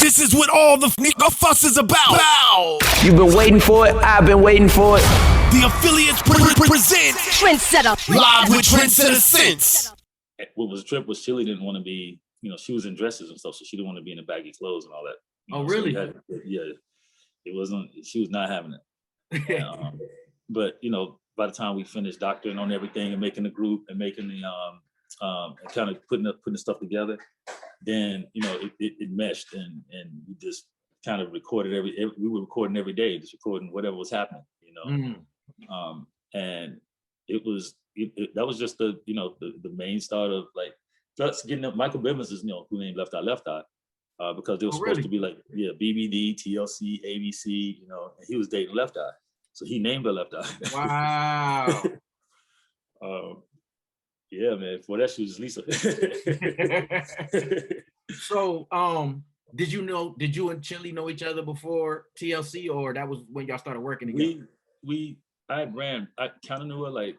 This is what all the fuss is about. Bow. You've been waiting for it. I've been waiting for it. The affiliates present Trendsetter live with Trendsetter Sense. What was a trip was Chilli didn't want to be, she was in dresses and stuff, so she didn't want to be in the baggy clothes and all that. Oh, really? So it wasn't. She was not having it. But by the time we finished doctoring on everything and making the group and making the and kind of putting the stuff together, then it meshed and we just kind of recorded we were recording every day, just recording whatever was happening, and it was that was just the main start of like us getting up. Michael Bivins is who named Left Eye, because it was supposed to be like BBD, TLC, ABC, and he was dating Left Eye, so he named her Left Wow. Eye. Yeah, man. Before that, she was Lisa. So, did you and Chilli know each other before TLC, or that was when y'all started working together? I kind of knew her like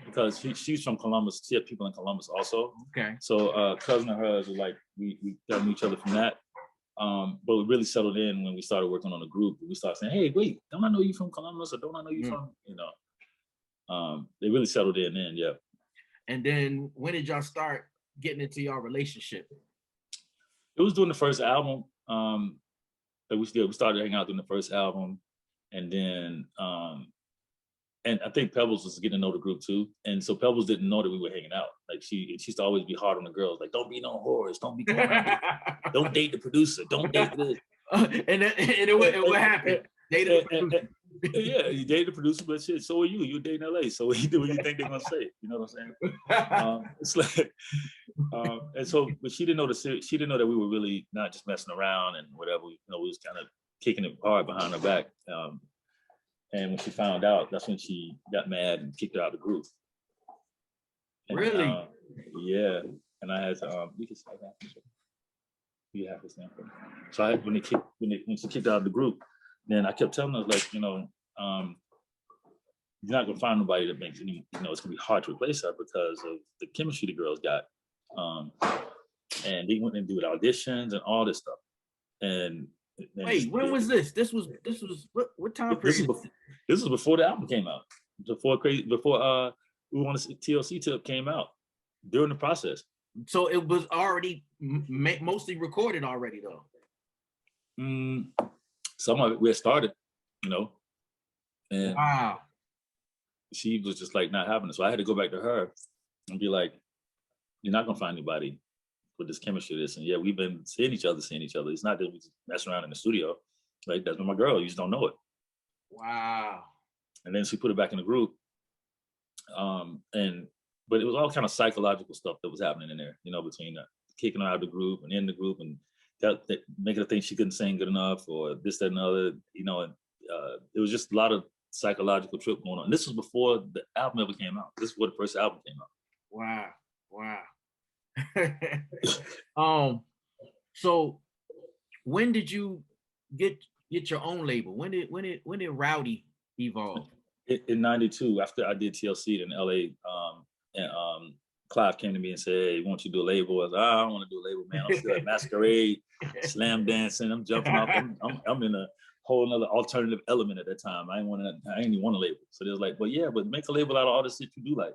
because she's from Columbus. She had people in Columbus also. Okay. So cousin of hers was like we got to know each other from that. But we really settled in when we started working on the group. We started saying, "Hey, wait, don't I know you from Columbus, or don't I know you from?" They really settled in then, yeah. And then when did y'all start getting into your relationship? It was during the first album that we started hanging out during the first album, and then and I think Pebbles was getting to know the group too, and so Pebbles didn't know that we were hanging out. Like she used to always be hard on the girls, like don't be no whores, don't be going around don't date the producer, don't date this. And what happened? Dated the producer. Yeah, you dated the producer, but shit, so are you. You date in LA, so what you think they're gonna say? You know what I'm saying? It's like, and so, but she didn't know she didn't know that we were really not just messing around and whatever. We was kind of kicking it hard behind her back. And when she found out, that's when she got mad and kicked her out of the group. And, really? Yeah. And I had to. You have to stand for it. So when she kicked her out of the group. Then I kept telling her, like, you're not gonna find nobody that makes any, it's gonna be hard to replace her because of the chemistry the girls got. And they went and did auditions and all this stuff. And wait, when was this? This was what time period? This was before the album came out. Before We Want to See TLC Tip came out during the process. So it was already mostly recorded already though. Some of it we had started, and wow. She was just like not having it. So I had to go back to her and be like, "You're not gonna find anybody with this chemistry, this." And yeah, we've been seeing each other. It's not that we just mess around in the studio. Like that's my girl. You just don't know it. Wow. And then she put it back in the group. But it was all kind of psychological stuff that was happening in there, between kicking her out of the group and in the group and. That making her think she couldn't sing good enough or this, that, and other, and it was just a lot of psychological trip going on. And this was before the album ever came out. This is before the first album came out. Wow. So when did you get your own label? When did Rowdy evolve? In '92, after I did TLC in LA, and Clive came to me and said, "Hey, why don't you do a label?" I was like, "I don't want to do a label, man. I'm still at Masquerade, slam dancing. I'm jumping off. I'm in a whole other alternative element at that time. I didn't even want a label." So they was like, but make a label out of all the shit you do like."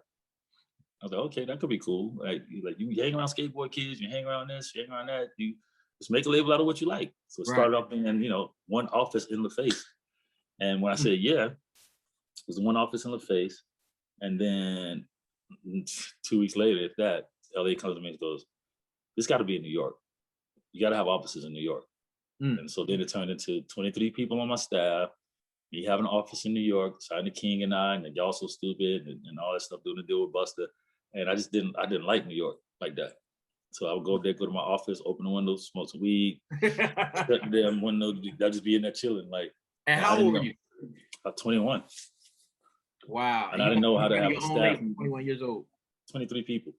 I was like, "Okay, that could be cool. Like you hang around skateboard kids, you hang around this, you hang around that. You just make a label out of what you like." So it started off in one office in LaFace, and when I said yeah, it was one office in LaFace, and then 2 weeks later, if that, LA comes to me and goes, "This got to be in New York. You got to have offices in New York." And so then it turned into 23 people on my staff. We have an office in New York, signed to King and I, and Y'all So Stupid and all that stuff, doing the deal with Buster. And I didn't like New York like that. So I would go there, go to my office, open the windows, smoke some weed, shut the damn window. I'd just be in there chilling. Like. And how old were you? 21. Wow. And I didn't know how to have a staff. 21 years old. 23 people.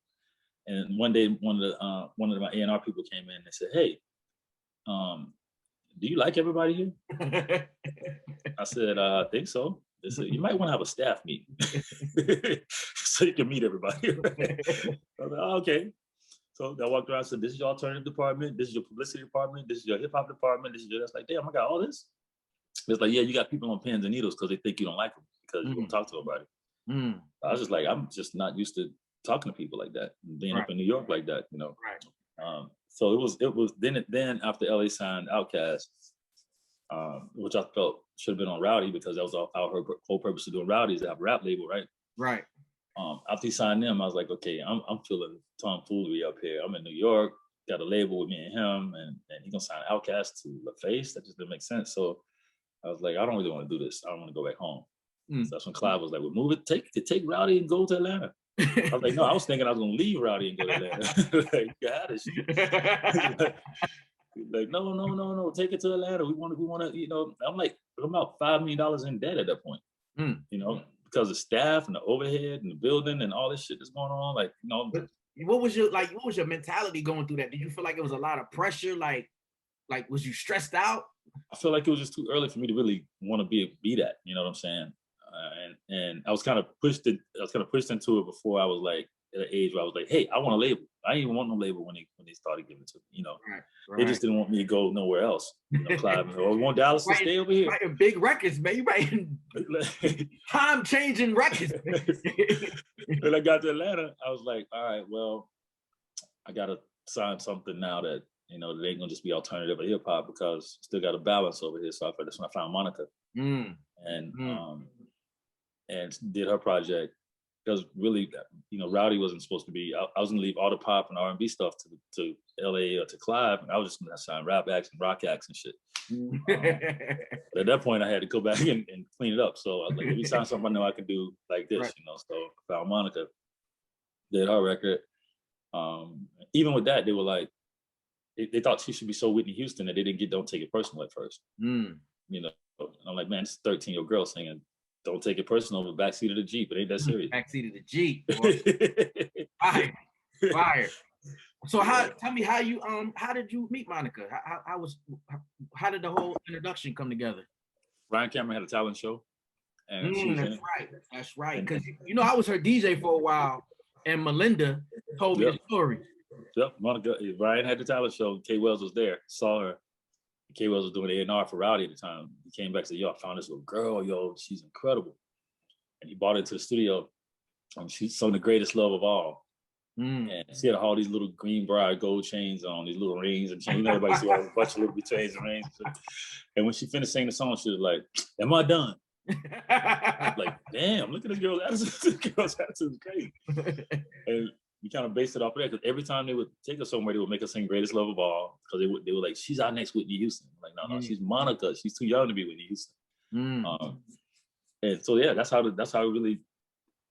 And one day, one of my A&R people came in and said, "Hey, do you like everybody here?" I said, "I think so." They said, "You might want to have a staff meeting so you can meet everybody." I was like, "Oh, okay." So I walked around and said, this is your alternative department, this is your publicity department, this is your hip hop department, this is your, that's like, damn, I got all this. It's like, yeah, you got people on pins and needles because they think you don't like them because you don't talk to nobody. I was just like, I'm just not used to talking to people like that, and being up in New York like that, you know. So it was then after LA signed Outkast, which I felt should have been on Rowdy because that was our whole purpose of doing Rowdy is to have a rap label, right? Right. After he signed them, I was like, okay, I'm feeling tomfoolery up here. I'm in New York, got a label with me and him, and he gonna sign Outkast to LaFace. That just didn't make sense. So I was like, I don't really want to do this. I don't want to go back home. So that's when Clive was like, well, move it, take Rowdy and go to Atlanta. I was like, no, I was thinking I was gonna leave Rowdy and go to Atlanta. Like, yeah, this shit. Like, no, take it to Atlanta. We want to, you know. I'm like, I'm about $5 million in debt at that point. You know, because of staff and the overhead and the building and all this shit that's going on. Like, you know, what was your mentality going through that? Did you feel like it was a lot of pressure? Like was you stressed out? I feel like it was just too early for me to really want to be that. You know what I'm saying? And I was kind of pushed into it before I was like at an age where I was like, hey, I want a label. I didn't even want no label when they started giving it to me. You know, they just didn't want me to go nowhere else. You know, Clive, we want Dallas to stay over here. Writing big records, man. You writing time-changing records. When I got to Atlanta, I was like, all right, well, I gotta sign something now that, you know, they ain't gonna just be alternative or hip hop because still got a balance over here. So that's when I found Monica and did her project. Because really, you know, Rowdy wasn't supposed to be. I was gonna leave all the pop and R&B stuff to LA or to Clive, and I was just gonna sign rap acts and rock acts and shit. But at that point, I had to go back and clean it up. So I was like, let me sign something I know I can do like this, you know. So I found Monica, did her record. Even with that, they were like, they thought she should be so Whitney Houston that they didn't Don't Take It Personal at first. You know, and I'm like, man, it's a 13-year-old girl singing Don't Take It Personal in the backseat of the Jeep. It ain't that serious. Backseat of the Jeep. Fire. So tell me how did you meet Monica? How did the whole introduction come together? Ryan Cameron had a talent show. And she was in it. That's right. Because you know, I was her DJ for a while, and Melinda told me the story. Yep, Monica. Ryan had the talent show. K Wells was there. Saw her. K Wells was doing A&R for Rowdy at the time. He came back and said, yo, I found this little girl, yo, she's incredible. And he brought her into the studio. She's sung The Greatest Love of All. And she had all these little Greenbrier gold chains on, these little rings and chains. You know, everybody see all a bunch of little chains and rings. And when she finished singing the song, she was like, am I done? I was like, damn, look at this girl's attitude. This girl's attitude is crazy. And we kind of based it off of that because every time they would take us somewhere, they would make us sing Greatest Love of All because they were like, she's our next Whitney Houston. I'm like, no, she's Monica. She's too young to be Whitney Houston. And so yeah, that's how we really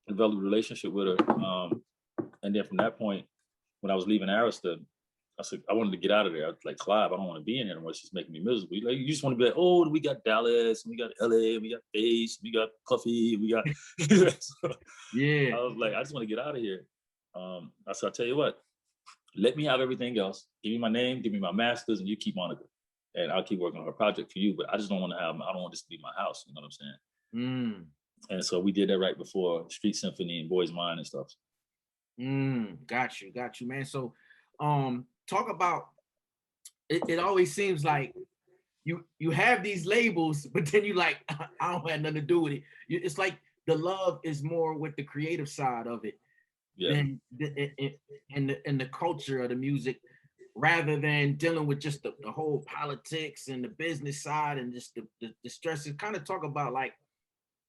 developed a relationship with her. And then from that point, when I was leaving Arista, I said I wanted to get out of there. I was like, Clive, I don't want to be in here anymore. She's making me miserable. Like, you just want to be like, oh, we got Dallas, and we got LA, and we got Face, we got Puffy, we got so, yeah. I was like, I just want to get out of here. I said, I'll tell you what, let me have everything else. Give me my name, give me my masters, and you keep Monica. And I'll keep working on her project for you. But I just don't want to I don't want this to be my house. You know what I'm saying? And so we did that right before Street Symphony and Boys Mind and stuff. Got you, man. So talk about it always seems like you have these labels, but then you like, I don't have nothing to do with it. It's like the love is more with the creative side of it. Than the culture of the music, rather than dealing with just the whole politics and the business side and just the stresses. Kind of talk about like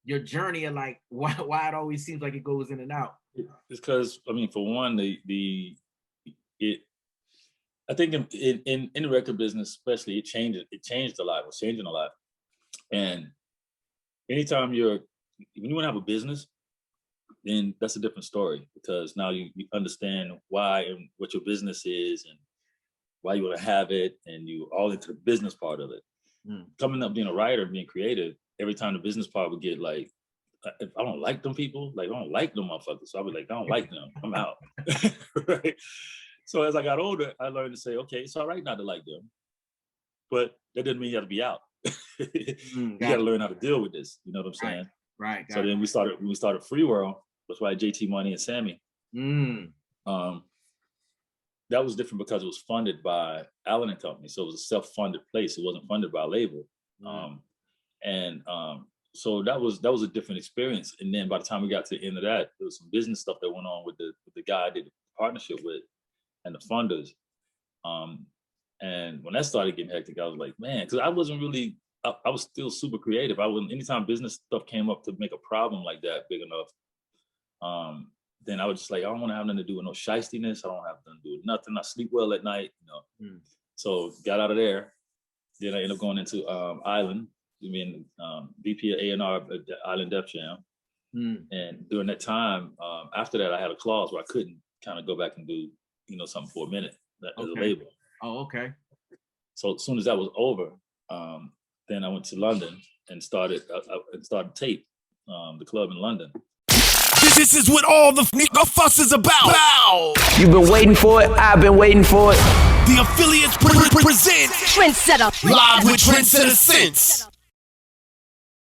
your journey and like why it always seems like it goes in and out. It's because, I mean, for one, I think in the record business, especially, it changed a lot. It was changing a lot. And anytime when you want to have a business, then that's a different story because now you understand why and what your business is and why you want to have it, and you all into the business part of it. Coming up being a writer, being creative, every time the business part would get like, if I don't like them people, like I don't like them motherfuckers. So I'll be like, I don't like them, I'm out. Right? So as I got older, I learned to say, okay, it's all right not to like them, but that doesn't mean you have to be out. You got to learn how to deal with this. You know what I'm saying? Right. So then we started Free World. That's why JT Money and Sammy. Then that was different because it was funded by Allen and Company. So it was a self-funded place. It wasn't funded by a label. So that was a different experience. And then by the time we got to the end of that, there was some business stuff that went on with the guy I did the partnership with and the funders. And when that started getting hectic, I was like, man, because I wasn't really, I was still super creative. I wouldn't, anytime business stuff came up to make a problem like that big enough, then I was just like, I don't want to have nothing to do with no shystiness. I don't have nothing to do with nothing. I sleep well at night, So got out of there. Then I ended up going into Island, VP of A&R at the Island Def Jam. And during that time, after that, I had a clause where I couldn't kind of go back and do, something for a minute as a label. Oh, okay. So as soon as that was over, then I went to London and started Tape, the club in London. This is what all the fuss is about. Bow. You've been waiting for it. I've been waiting for it. The affiliates present Trendsetter. live with Trendsetter Sense.